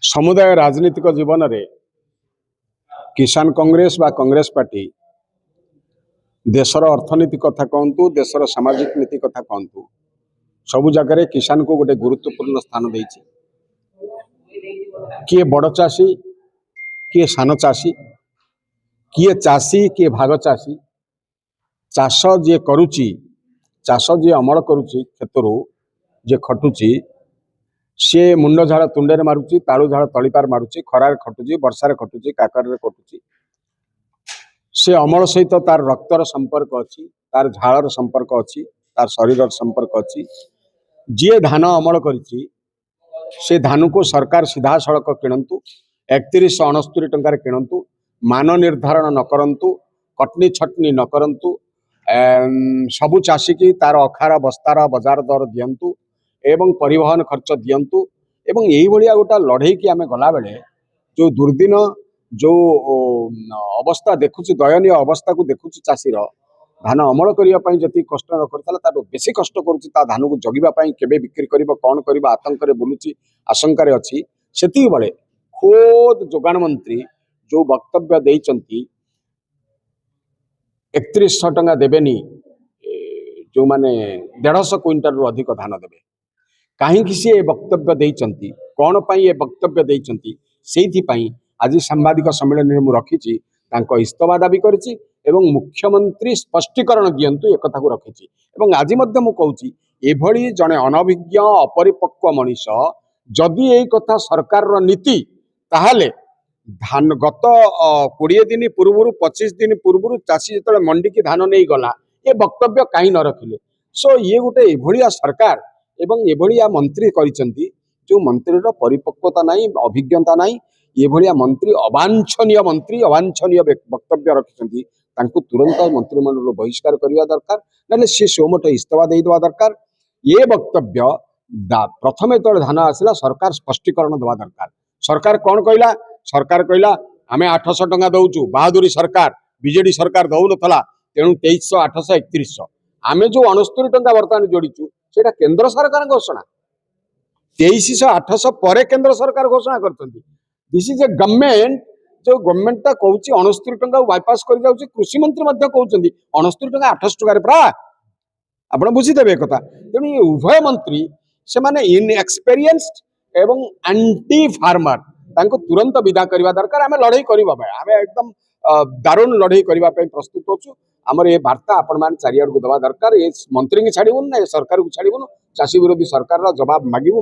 समुदाय राजनीतिक जीवन में किसान कांग्रेस बा कांग्रेस पार्टी देशर अर्थनीति कथा कहतु देशर सामाजिक नीति कथा कहतु सबु जगह किसान को गोटे गुरुत्वपूर्ण स्थान देछि। किए बड़ चाषी किए सान चाषी किए चाषी किए भाग चाषी चाष जी करुची चाष जी अमल करुची क्षेत्रु जे खटुची सी मुंड झाड़ तुंडे मारुची तालु झाड़ तलिपार मारुची खरार खटुची वर्षार खटुची काकर खटुची से अमल सहित तार रक्तर संपर्क अच्छी तार झाड़र संपर्क अच्छी तार शरीर संपर्क अच्छी जी धान अमल करिछि से धान को सरकार सीधा सड़क किणतु 3169 टंकार किणतु मान निर्धारण न करंतु कटनी छटनी न करंतु सबु चाषी की तार अखार बस्तार बजार दर दियंतु एवं परिवहन खर्च दियंतु एवं यही भलिया गोटा लड़े की आमे गला बेले जो दुर्दिन जो अवस्था देखुची दयनीय अवस्था को देखुची चाषीर धान अमल करने जी कष्ट न करता बेसी कष्ट करुच्ची धान को जगिबाई केबे बिक्री कर कौन कर आतंक बुलूची आशंकार अच्छी से बेले खोद जोगाण मंत्री जो वक्तव्य देइचंती 3100 टंका देवेनी जो माने 150 क्विंटाल रु अधिक धान देवे कहीं सी वक्तव्य देइचंती कौन पाई वक्तव्य देइचंती सेइथिपाई आज सांबादिक सम्मेलन में मुझे रखी इस्तफा दाबी करिछि एवं मुख्यमंत्री स्पष्टीकरण दियंतु एक कथा को रखिछि एवं आज मध्य मु कहूछि एभली जने अनभिज्ञ अपरिपक्व मनीष जदि एई कथा सरकार रो नीति ताहाले धान गत 20 दिन पूर्व 25 दिन पूर्व चाषी जो मंडी की धान नहीं गला ये वक्तव्य कहीं न रखिले सो ये गोटे एभलिया सरकार एवं एभलिया मंत्री करिसेंती जो मंत्री रो परिपक्वता नहीं अभिज्ञता नहीं ये भलिया मंत्री अवांछनीय वक्तव्य रखिसेंती तांको तुरंत मंत्रिमंडल बहिष्कार करवा दरकार ना सी सोमठ इस्तफा देवा दरकार ये वक्तव्य प्रथमे तो धान आसला सरकार स्पष्टीकरण देवा दरकार सरकार कौन कहला सरकार कहला आमे 800 टंका दउचु बहादुरी सरकार बीजेडी सरकार दउ नथला तेणु 2300 800 3100 आमे जो 69 टंका वर्तमान जोड़ीचु सेटा केंद्र सरकार घोषणा 2300 800 पर केंद्र सरकार घोषणा करछंती दिस इज ए गवर्नमेंट जो गवर्नमेंट ता कहउची 69 टंका बाईपास कर जाउची कृषि मंत्री मध्य कहउचंदी 69 टंका 800 टंका रे प्रा आपण बुझी देबे कथा तेणु ये उभय मंत्री से माने इनएक्सपीरियंस्ड एवं एंटी फार्मर तांको तुरंत विदा करवा दरकार आमे लड़ाई करबा भाई आमे एकदम दारुण लड़ाई करबा पे प्रस्तुत होछु हमर ये वार्ता आपण मान चारियार को दवा दरकार ये मंत्री के छाड़ीबुन ना सरकार को छाड़ीबुन चाषी विरोधी सरकार रा जवाब मागिबु